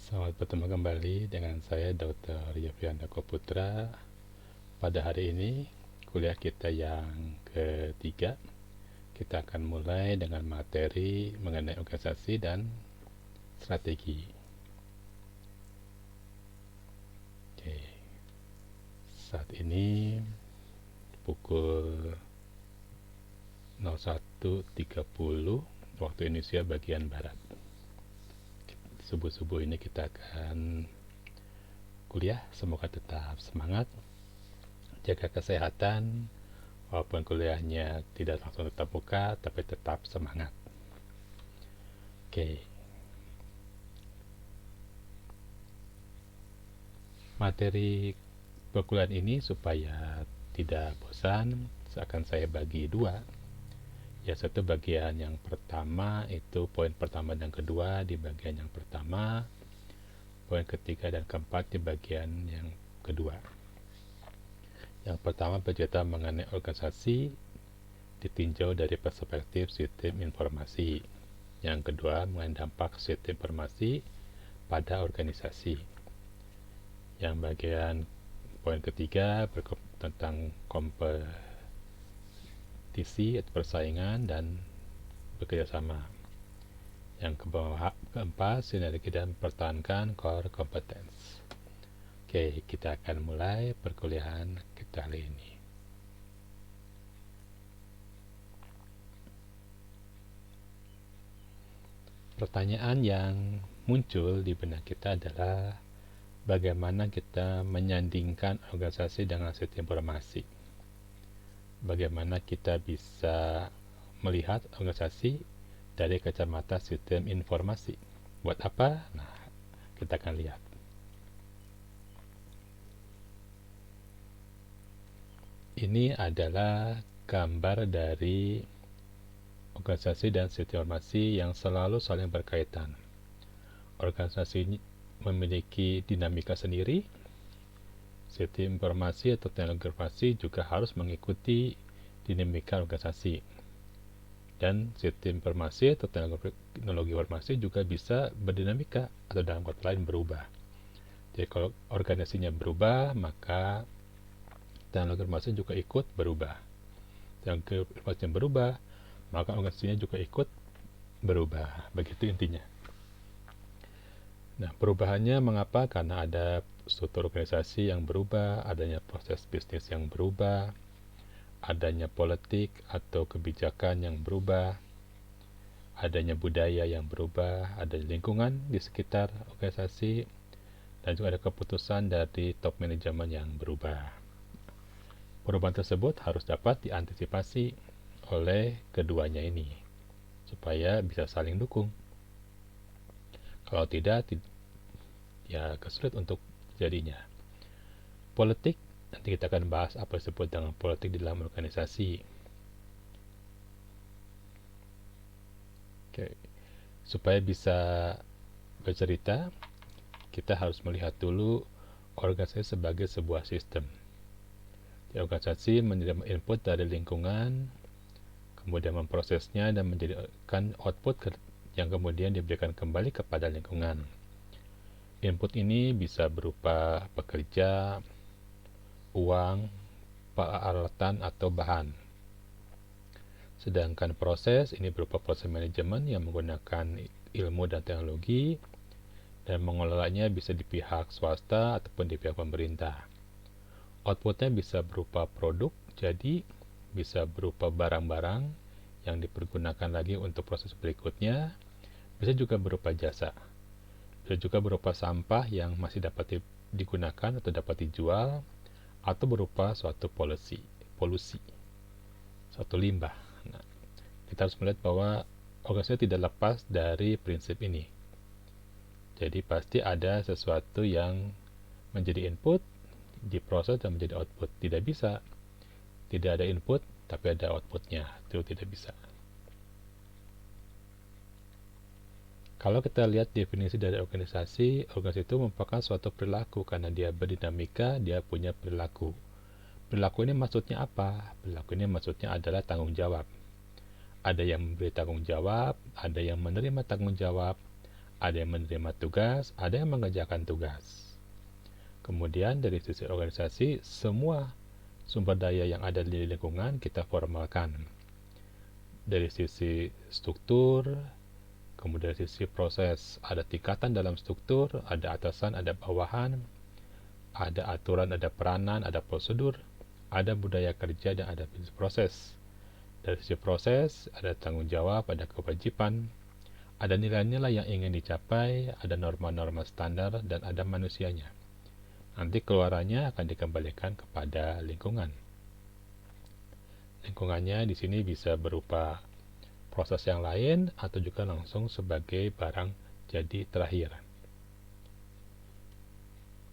Selamat bertemu kembali dengan saya Dr. Yofiandako Putra. Pada hari ini, kuliah kita yang ketiga, kita akan mulai dengan materi mengenai organisasi dan strategi. Oke, saat ini pukul 01.30 waktu Indonesia bagian Barat. Subuh-subuh ini kita akan kuliah, semoga tetap semangat, jaga kesehatan, walaupun kuliahnya tidak langsung tetap muka, tapi tetap semangat. Oke, materi perkuliahan ini supaya tidak bosan, akan saya bagi dua. Ya, satu bagian yang pertama itu poin pertama dan kedua di bagian yang pertama, poin ketiga dan keempat di bagian yang kedua. Yang pertama bercerita mengenai organisasi ditinjau dari perspektif sistem informasi. Yang kedua mengenai dampak sistem informasi pada organisasi. Yang bagian poin ketiga tentang kompetisi atau persaingan dan bekerjasama. Yang keempat, sinergi dan pertahankan core competence. Oke, kita akan mulai perkuliahan kita kali ini. Pertanyaan yang muncul di benak kita adalah bagaimana kita menyandingkan organisasi dengan sistem informasi. Bagaimana kita bisa melihat organisasi dari kacamata sistem informasi. Buat apa? Nah, kita akan lihat. Ini adalah gambar dari organisasi dan sistem informasi yang selalu saling berkaitan. Organisasi memiliki dinamika sendiri, sistem informasi atau teknologi informasi juga harus mengikuti dinamika organisasi. Dan sistem informasi atau teknologi informasi juga bisa berdinamika atau dalam kata lain berubah. Jadi kalau organisasinya berubah, maka teknologi informasi juga ikut berubah. Teknologi informasi berubah, maka organisasinya juga ikut berubah. Begitu intinya. Nah, perubahannya mengapa? Karena ada struktur organisasi yang berubah, adanya proses bisnis yang berubah, adanya politik atau kebijakan yang berubah, adanya budaya yang berubah, ada lingkungan di sekitar organisasi, dan juga ada keputusan dari top manajemen yang berubah. Perubahan tersebut harus dapat diantisipasi oleh keduanya ini, supaya bisa saling dukung. Kalau tidak, ya kesulit untuk jadinya. Politik, nanti kita akan bahas apa disebut dengan politik di dalam organisasi. Oke. Supaya bisa bercerita, kita harus melihat dulu organisasi sebagai sebuah sistem. Di organisasi menerima input dari lingkungan, kemudian memprosesnya dan menjadikan output yang kemudian diberikan kembali kepada lingkungan. Input ini bisa berupa pekerja, uang, peralatan, atau bahan. Sedangkan proses ini berupa proses manajemen yang menggunakan ilmu dan teknologi dan mengelolanya bisa di pihak swasta ataupun di pihak pemerintah. Outputnya bisa berupa produk, jadi bisa berupa barang-barang yang dipergunakan lagi untuk proses berikutnya, bisa juga berupa jasa, bisa juga berupa sampah yang masih dapat digunakan atau dapat dijual, atau berupa suatu polusi, suatu limbah. Nah, kita harus melihat bahwa organisasi tidak lepas dari prinsip ini. Jadi pasti ada sesuatu yang menjadi input, diproses dan menjadi output. Tidak bisa tidak ada input tapi ada outputnya, itu tidak bisa. Kalau kita lihat definisi dari organisasi itu merupakan suatu perilaku karena dia berdinamika, dia punya perilaku. Perilaku ini maksudnya apa? Perilaku ini maksudnya adalah tanggung jawab. Ada yang memberi tanggung jawab, ada yang menerima tanggung jawab, ada yang menerima tugas, ada yang mengerjakan tugas. Kemudian dari sisi organisasi, semua sumber daya yang ada di lingkungan kita formalkan. Dari sisi struktur, kemudian dari sisi proses, ada tingkatan dalam struktur, ada atasan, ada bawahan, ada aturan, ada peranan, ada prosedur, ada budaya kerja, dan ada proses. Dari sisi proses, ada tanggung jawab, ada kewajiban, ada nilai-nilai yang ingin dicapai, ada norma-norma standar, dan ada manusianya. Nanti keluarannya akan dikembalikan kepada lingkungan. Lingkungannya di sini bisa berupa proses yang lain atau juga langsung sebagai barang jadi terakhir.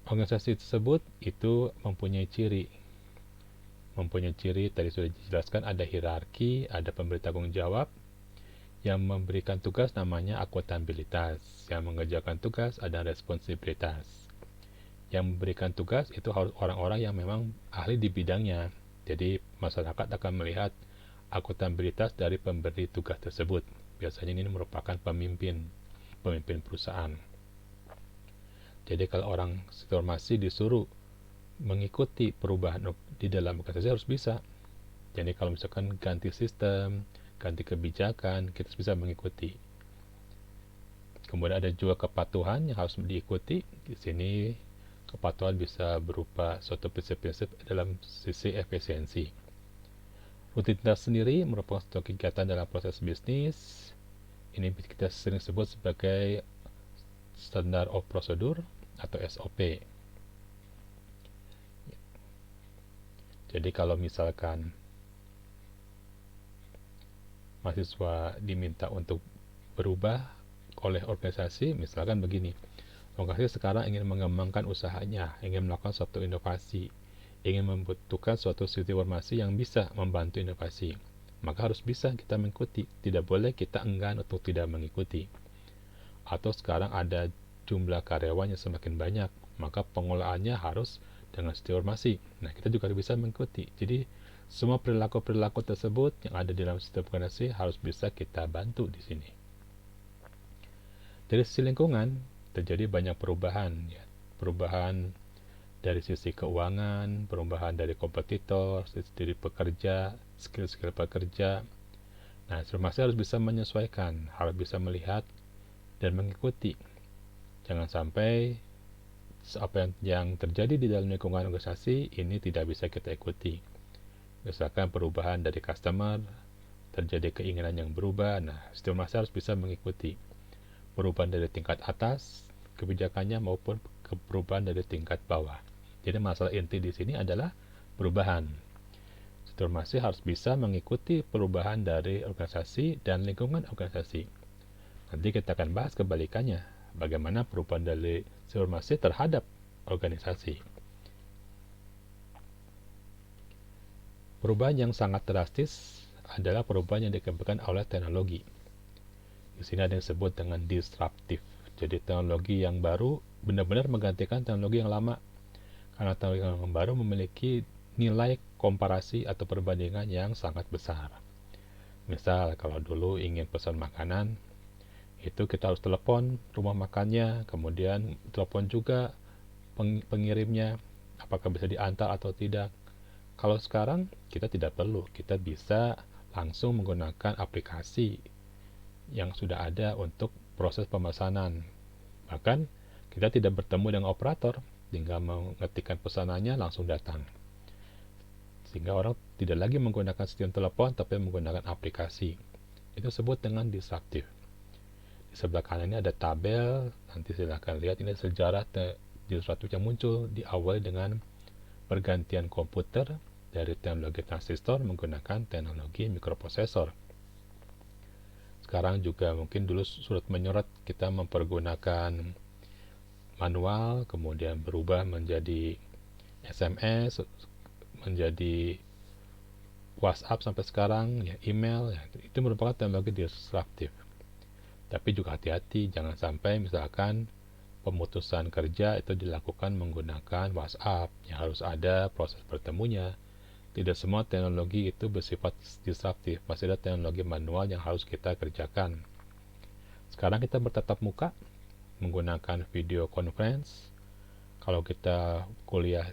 Organisasi tersebut itu mempunyai ciri. Tadi sudah dijelaskan, ada hierarki, ada pemberi tanggung jawab, yang memberikan tugas namanya akuntabilitas, yang mengerjakan tugas ada responsibilitas. Yang memberikan tugas itu harus orang-orang yang memang ahli di bidangnya. Jadi masyarakat akan melihat akuntabilitas dari pemberi tugas tersebut. Biasanya ini merupakan pemimpin perusahaan. Jadi kalau orang informasi disuruh mengikuti perubahan di dalam organisasi harus bisa. Jadi kalau misalkan ganti sistem, ganti kebijakan, kita bisa mengikuti. Kemudian ada juga kepatuhan yang harus diikuti. Di sini kepatuhan bisa berupa suatu prinsip-prinsip dalam sisi efisiensi. Rutinitas sendiri merupakan suatu kegiatan dalam proses bisnis. Ini kita sering sebut sebagai standar of procedure atau SOP. Jadi kalau misalkan mahasiswa diminta untuk berubah oleh organisasi, misalkan begini, organisasi sekarang ingin mengembangkan usahanya, ingin melakukan suatu inovasi, ingin membutuhkan suatu sistem informasi yang bisa membantu inovasi, maka harus bisa kita mengikuti, tidak boleh kita enggan untuk tidak mengikuti. Atau sekarang ada jumlah karyawan yang semakin banyak, maka pengelolaannya harus dengan sistem informasi. Nah, kita juga bisa mengikuti. Jadi semua perilaku-perilaku tersebut yang ada di dalam sistem organisasi harus bisa kita bantu di sini. Dari sisi lingkungan, terjadi banyak perubahan. Ya. Perubahan dari sisi keuangan, perubahan dari kompetitor, dari pekerja, skill-skill pekerja. Nah, informasi harus bisa menyesuaikan, harus bisa melihat dan mengikuti. Jangan sampai apa yang terjadi di dalam lingkungan organisasi ini tidak bisa kita ikuti. Misalkan perubahan dari customer, terjadi keinginan yang berubah, nah sistem informasi harus bisa mengikuti perubahan dari tingkat atas kebijakannya maupun perubahan dari tingkat bawah. Jadi masalah inti di sini adalah perubahan. Sistem informasi harus bisa mengikuti perubahan dari organisasi dan lingkungan organisasi. Nanti kita akan bahas kebalikannya, bagaimana perubahan dari informasi terhadap organisasi. Perubahan yang sangat drastis adalah perubahan yang dikembangkan oleh teknologi. Di sini ada yang disebut dengan disruptif. Jadi teknologi yang baru benar-benar menggantikan teknologi yang lama. Karena teknologi yang baru memiliki nilai komparasi atau perbandingan yang sangat besar. Misal kalau dulu ingin pesan makanan, itu kita harus telepon rumah makannya, kemudian telepon juga pengirimnya, apakah bisa diantar atau tidak. Kalau sekarang kita tidak perlu, kita bisa langsung menggunakan aplikasi yang sudah ada untuk proses pemesanan. Bahkan kita tidak bertemu dengan operator, tinggal mengetikkan pesanannya langsung datang. Sehingga orang tidak lagi menggunakan sistem telepon tapi menggunakan aplikasi. Itu disebut dengan disruptif. Di sebelah kanan ini ada tabel, nanti silahkan lihat ini sejarah disruptif yang muncul diawali dengan pergantian komputer dari teknologi transistor menggunakan teknologi mikroprosesor. Sekarang juga mungkin dulu surat menyurat kita mempergunakan manual, kemudian berubah menjadi SMS, menjadi WhatsApp sampai sekarang, ya email, ya, itu merupakan teknologi disruptif. Tapi juga hati-hati, jangan sampai misalkan pemutusan kerja itu dilakukan menggunakan WhatsApp, yang harus ada proses bertemunya. Tidak semua teknologi itu bersifat disruptif, masih ada teknologi manual yang harus kita kerjakan. Sekarang kita bertatap muka, menggunakan video conference. Kalau kita kuliah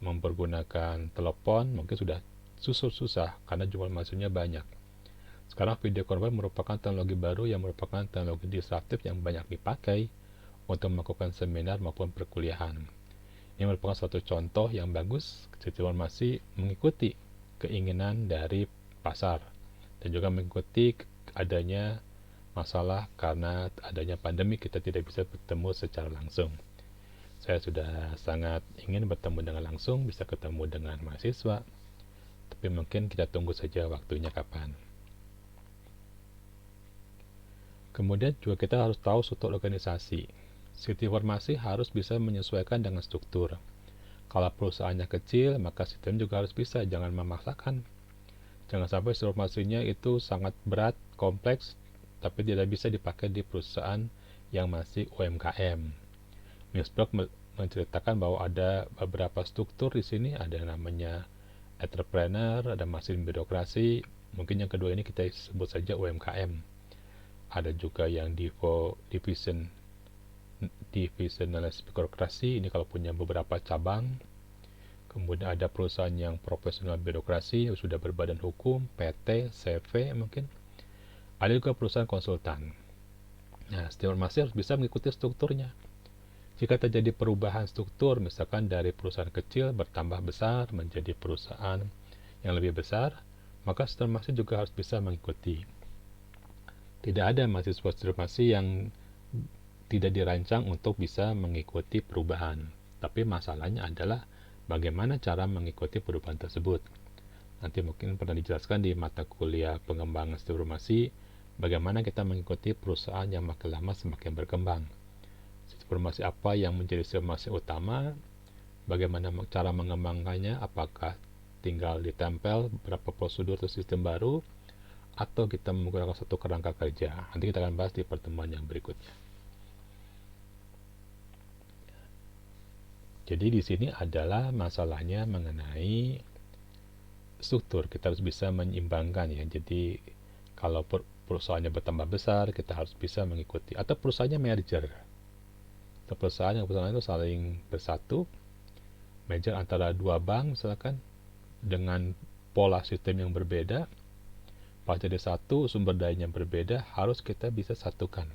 mempergunakan telepon, mungkin sudah susah karena jumlah mahasiswanya banyak. Sekarang video conference merupakan teknologi baru yang merupakan teknologi disruptif yang banyak dipakai untuk melakukan seminar maupun perkuliahan. Ini merupakan suatu contoh yang bagus sistem informasi mengikuti keinginan dari pasar dan juga mengikuti adanya masalah karena adanya pandemi kita tidak bisa bertemu secara langsung. Saya sudah sangat ingin bertemu dengan langsung, bisa ketemu dengan mahasiswa, tapi mungkin kita tunggu saja waktunya kapan. Kemudian juga kita harus tahu struktur organisasi. Sistem informasi harus bisa menyesuaikan dengan struktur. Kalau perusahaannya kecil, maka sistem juga harus bisa, jangan memaksakan. Jangan sampai informasinya itu sangat berat, kompleks, tapi tidak bisa dipakai di perusahaan yang masih UMKM. Newsblog menceritakan bahwa ada beberapa struktur di sini, ada namanya entrepreneur, ada mesin birokrasi, mungkin yang kedua ini kita sebut saja UMKM. Ada juga yang divisionalis birokrasi, ini kalau punya beberapa cabang. Kemudian ada perusahaan yang profesional birokrasi, yang sudah berbadan hukum, PT, CV mungkin. Ada juga perusahaan konsultan. Nah, sistem informasi harus bisa mengikuti strukturnya. Jika terjadi perubahan struktur, misalkan dari perusahaan kecil bertambah besar menjadi perusahaan yang lebih besar, maka sistem informasi juga harus bisa mengikuti. Tidak ada mahasiswa sistem informasi yang tidak dirancang untuk bisa mengikuti perubahan. Tapi masalahnya adalah bagaimana cara mengikuti perubahan tersebut. Nanti mungkin pernah dijelaskan di mata kuliah pengembangan sistem informasi, bagaimana kita mengikuti perusahaan yang makin lama semakin berkembang. Informasi apa yang menjadi informasi utama, bagaimana cara mengembangkannya, apakah tinggal ditempel beberapa prosedur atau sistem baru, atau kita menggunakan satu kerangka kerja. Nanti kita akan bahas di pertemuan yang berikutnya. Jadi di sini adalah masalahnya mengenai struktur. Kita harus bisa menyeimbangkan ya. Jadi kalau perusahaannya bertambah besar, kita harus bisa mengikuti. Atau perusahaannya merger. Perusahaan itu saling bersatu, merger antara dua bank misalkan dengan pola sistem yang berbeda, pas jadi satu, sumber dayanya berbeda, harus kita bisa satukan.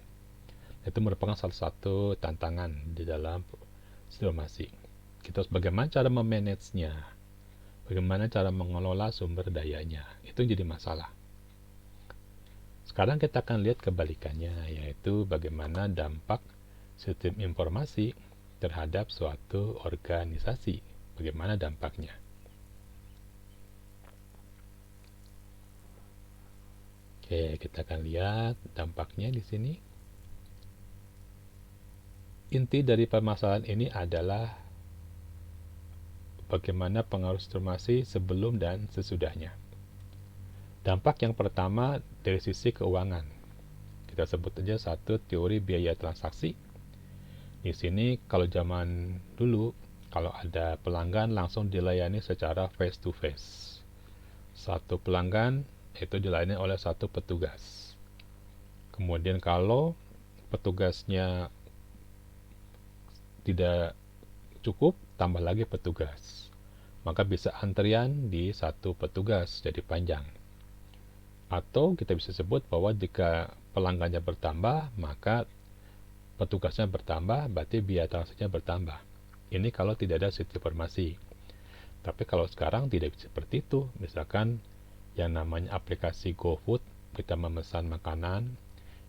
Itu merupakan salah satu tantangan di dalam sistem informasi. Kita harus bagaimana cara memanagenya, bagaimana cara mengelola sumber dayanya, itu jadi masalah. Sekarang kita akan lihat kebalikannya, yaitu bagaimana dampak sistem informasi terhadap suatu organisasi. Bagaimana dampaknya? Oke, kita akan lihat dampaknya di sini. Inti dari permasalahan ini adalah bagaimana pengaruh informasi sebelum dan sesudahnya. Dampak yang pertama dari sisi keuangan. Kita sebut saja satu teori biaya transaksi. Di sini kalau zaman dulu, kalau ada pelanggan langsung dilayani secara face to face. Satu pelanggan itu dilayani oleh satu petugas. Kemudian kalau petugasnya tidak cukup, tambah lagi petugas. Maka bisa antrian di satu petugas, jadi panjang. Atau kita bisa sebut bahwa jika pelanggannya bertambah, maka petugasnya bertambah, berarti biaya transaksinya bertambah. Ini kalau tidak ada sistem informasi. Tapi kalau sekarang tidak seperti itu. Misalkan yang namanya aplikasi GoFood, kita memesan makanan,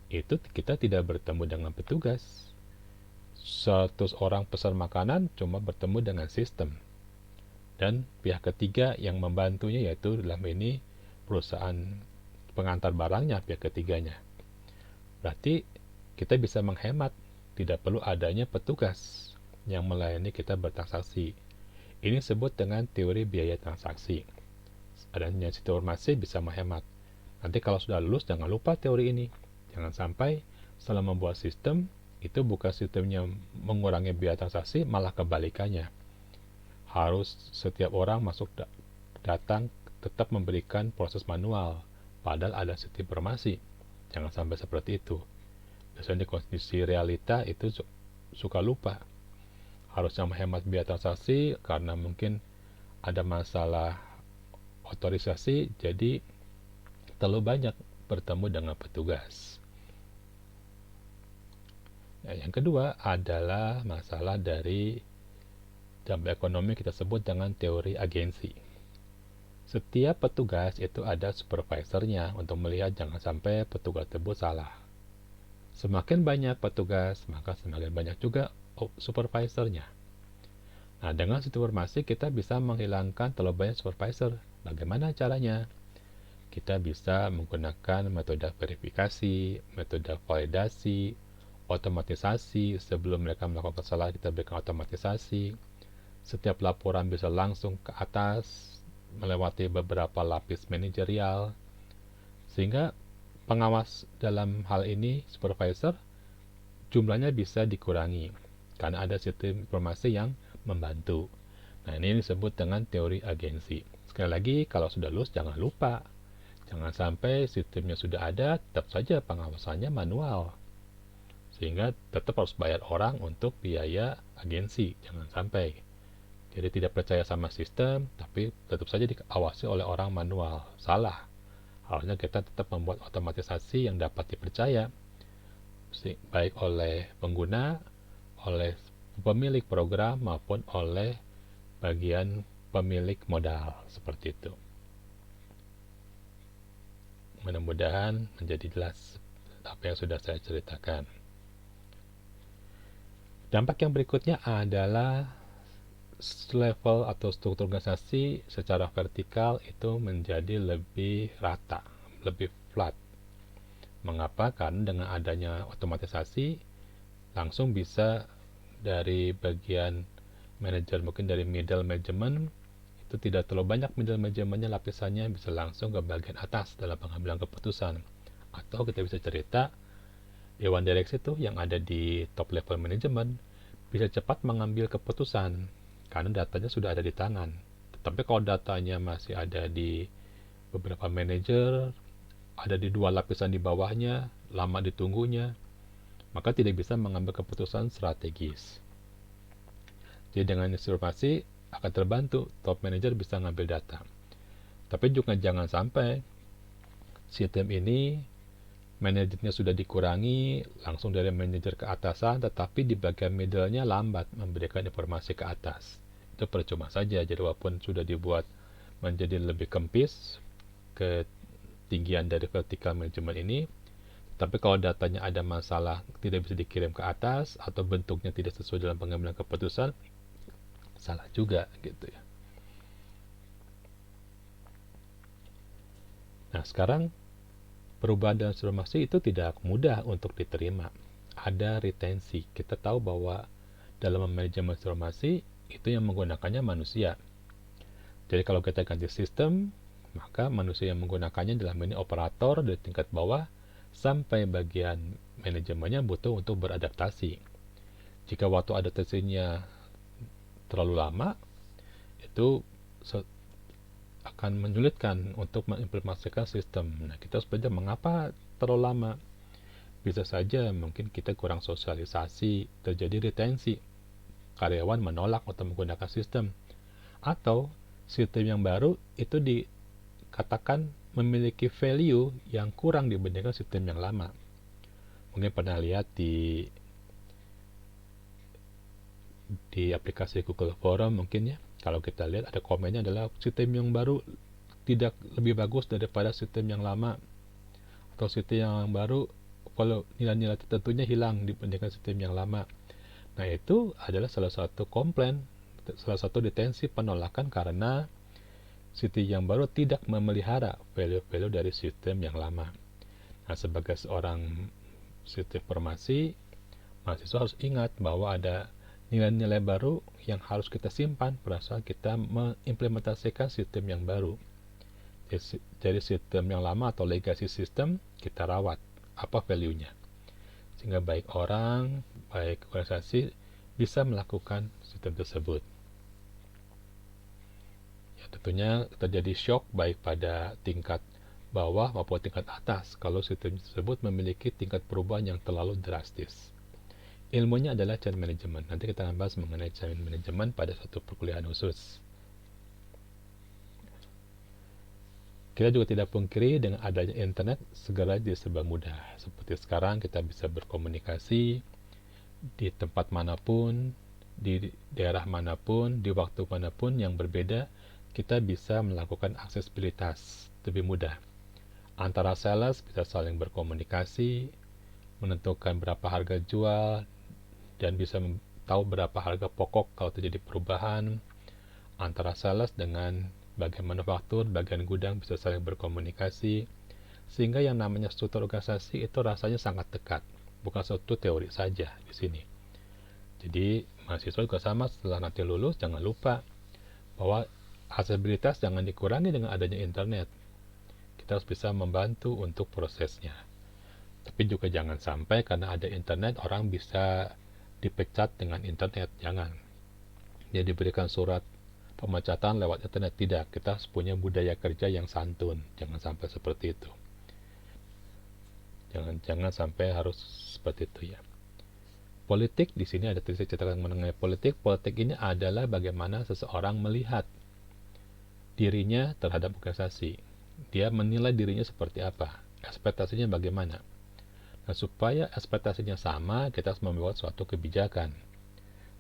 itu kita tidak bertemu dengan petugas. 100 orang pesan makanan cuma bertemu dengan sistem. Dan pihak ketiga yang membantunya yaitu dalam ini perusahaan pengantar barangnya, pihak ketiganya. Berarti kita bisa menghemat, tidak perlu adanya petugas yang melayani kita bertransaksi. Ini disebut dengan teori biaya transaksi. Adanya sistem informasi bisa menghemat. Nanti kalau sudah lulus, jangan lupa teori ini. Jangan sampai setelah membuat sistem, itu bukan sistemnya mengurangi biaya transaksi, malah kebalikannya. Harus setiap orang masuk datang tetap memberikan proses manual, padahal ada sistem informasi. Jangan sampai seperti itu. Biasanya di kondisi realita itu suka lupa. Harusnya menghemat biaya transaksi karena mungkin ada masalah otorisasi, jadi terlalu banyak bertemu dengan petugas. Nah, yang kedua adalah masalah dari dampak ekonomi, kita sebut dengan teori agensi. Setiap petugas itu ada supervisornya untuk melihat jangan sampai petugas tersebut salah. Semakin banyak petugas, maka semakin banyak juga supervisornya. Nah, dengan informasi kita bisa menghilangkan terlalu banyak supervisor. Bagaimana caranya? Kita bisa menggunakan metode verifikasi, metode validasi, otomatisasi. Sebelum mereka melakukan kesalahan, kita berikan otomatisasi. Setiap laporan bisa langsung ke atas, melewati beberapa lapis manajerial, sehingga pengawas dalam hal ini, supervisor, jumlahnya bisa dikurangi karena ada sistem informasi yang membantu. Nah, ini disebut dengan teori agensi. Sekali lagi, kalau sudah lulus jangan lupa. Jangan sampai sistemnya sudah ada, tetap saja pengawasannya manual. Sehingga tetap harus bayar orang untuk biaya agensi. Jangan sampai. Jadi tidak percaya sama sistem, tapi tetap saja diawasi oleh orang manual. Salah. Harusnya kita tetap membuat otomatisasi yang dapat dipercaya, baik oleh pengguna, oleh pemilik program, maupun oleh bagian pemilik modal. Seperti itu. Mudah-mudahan menjadi jelas apa yang sudah saya ceritakan. Dampak yang berikutnya adalah level atau struktur organisasi secara vertikal itu menjadi lebih rata, lebih flat. Mengapa? Karena dengan adanya otomatisasi, langsung bisa dari bagian manajer, mungkin dari middle management, itu tidak terlalu banyak middle manajemennya, lapisannya bisa langsung ke bagian atas dalam pengambilan keputusan. Atau kita bisa cerita, dewan direksi itu yang ada di top level manajemen bisa cepat mengambil keputusan karena datanya sudah ada di tangan. Tetapi kalau datanya masih ada di beberapa manajer, ada di dua lapisan di bawahnya, lama ditunggunya, maka tidak bisa mengambil keputusan strategis. Jadi dengan informasi akan terbantu, top manager bisa ngambil data. Tapi juga jangan sampai sistem ini manajernya sudah dikurangi langsung dari manajer ke atasan, tetapi di bagian middle-nya lambat memberikan informasi ke atas. Itu percuma saja. Jadi walaupun sudah dibuat menjadi lebih kempis ketinggian dari vertical management ini, tapi kalau datanya ada masalah, tidak bisa dikirim ke atas, atau bentuknya tidak sesuai dalam pengambilan keputusan, salah juga gitu ya. Nah, sekarang perubahan dan transformasi itu tidak mudah untuk diterima. Ada retensi. Kita tahu bahwa dalam manajemen transformasi itu yang menggunakannya manusia. Jadi kalau kita ganti sistem, maka manusia yang menggunakannya dalam ini operator dari tingkat bawah sampai bagian manajemennya butuh untuk beradaptasi. Jika waktu adaptasinya terlalu lama, itu akan menyulitkan untuk mengimplementasikan sistem. Nah, kita harus belajar mengapa terlalu lama. Bisa saja mungkin kita kurang sosialisasi, terjadi retensi. Karyawan menolak untuk menggunakan sistem. Atau sistem yang baru itu dikatakan memiliki value yang kurang dibandingkan sistem yang lama. Mungkin pernah lihat di aplikasi Google Forum mungkin ya. Kalau kita lihat ada komennya adalah sistem yang baru tidak lebih bagus daripada sistem yang lama, atau sistem yang baru kalau nilai-nilai tertentunya hilang dibandingkan sistem yang lama. Nah, itu adalah salah satu komplain, salah satu detensi penolakan karena sistem yang baru tidak memelihara value-value dari sistem yang lama. Nah, sebagai seorang sistem informasi, mahasiswa harus ingat bahwa ada nilai-nilai baru yang harus kita simpan pada saat kita mengimplementasikan sistem yang baru. Jadi sistem yang lama atau legacy system kita rawat, apa value-nya, sehingga baik orang, baik organisasi bisa melakukan sistem tersebut. Ya, tentunya terjadi shock baik pada tingkat bawah maupun tingkat atas kalau sistem tersebut memiliki tingkat perubahan yang terlalu drastis. Ilmunya adalah change management. Nanti kita akan bahas mengenai change management pada suatu perkuliahan khusus. Kita juga tidak pungkiri dengan adanya internet segala jadi serba mudah. Seperti sekarang kita bisa berkomunikasi di tempat manapun, di daerah manapun, di waktu manapun yang berbeda, kita bisa melakukan aksesibilitas lebih mudah. Antara sales bisa saling berkomunikasi, menentukan berapa harga jual, dan bisa tahu berapa harga pokok kalau terjadi perubahan. Antara sales dengan bagian manufaktur, bagian gudang bisa saling berkomunikasi, sehingga yang namanya struktur organisasi itu rasanya sangat dekat, bukan suatu teori saja di sini. Jadi mahasiswa juga sama, setelah nanti lulus jangan lupa bahwa aksesibilitas jangan dikurangi dengan adanya internet. Kita harus bisa membantu untuk prosesnya. Tapi juga jangan sampai karena ada internet orang bisa dipecat dengan internet, jangan. Dia diberikan surat pemecatan lewat internet, tidak. Kita harus punya budaya kerja yang santun, jangan sampai seperti itu. Jangan sampai harus seperti itu ya. Politik di sini ada tulisan catatan mengenai politik. Politik ini adalah bagaimana seseorang melihat dirinya terhadap organisasi. Dia menilai dirinya seperti apa, ekspektasinya bagaimana. Nah, supaya ekspektasinya sama, kita harus membuat suatu kebijakan.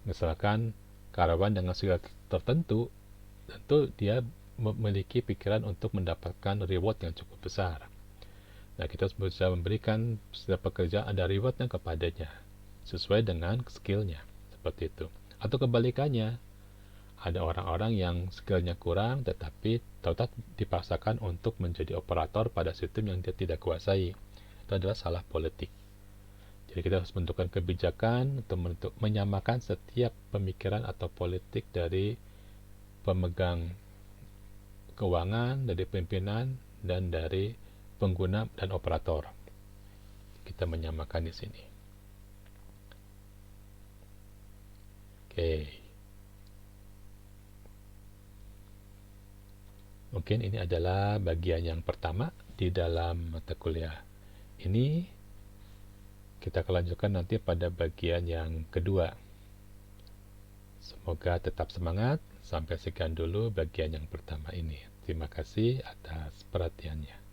Misalkan karyawan dengan skill tertentu, tentu dia memiliki pikiran untuk mendapatkan reward yang cukup besar. Nah, kita harus bisa memberikan setiap pekerjaan ada rewardnya kepadanya, sesuai dengan skillnya, seperti itu. Atau kebalikannya, ada orang-orang yang skillnya kurang, tetapi tetap dipaksakan untuk menjadi operator pada sistem yang dia tidak kuasai. Itu adalah salah politik. Jadi kita harus menentukan kebijakan untuk menyamakan setiap pemikiran atau politik dari pemegang keuangan, dari pimpinan, dan dari pengguna dan operator. Kita menyamakan di sini. Oke. Mungkin ini adalah bagian yang pertama di dalam mata kuliah ini. Kita akan lanjutkan nanti pada bagian yang kedua. Semoga tetap semangat. Sampai sekian dulu bagian yang pertama ini. Terima kasih atas perhatiannya.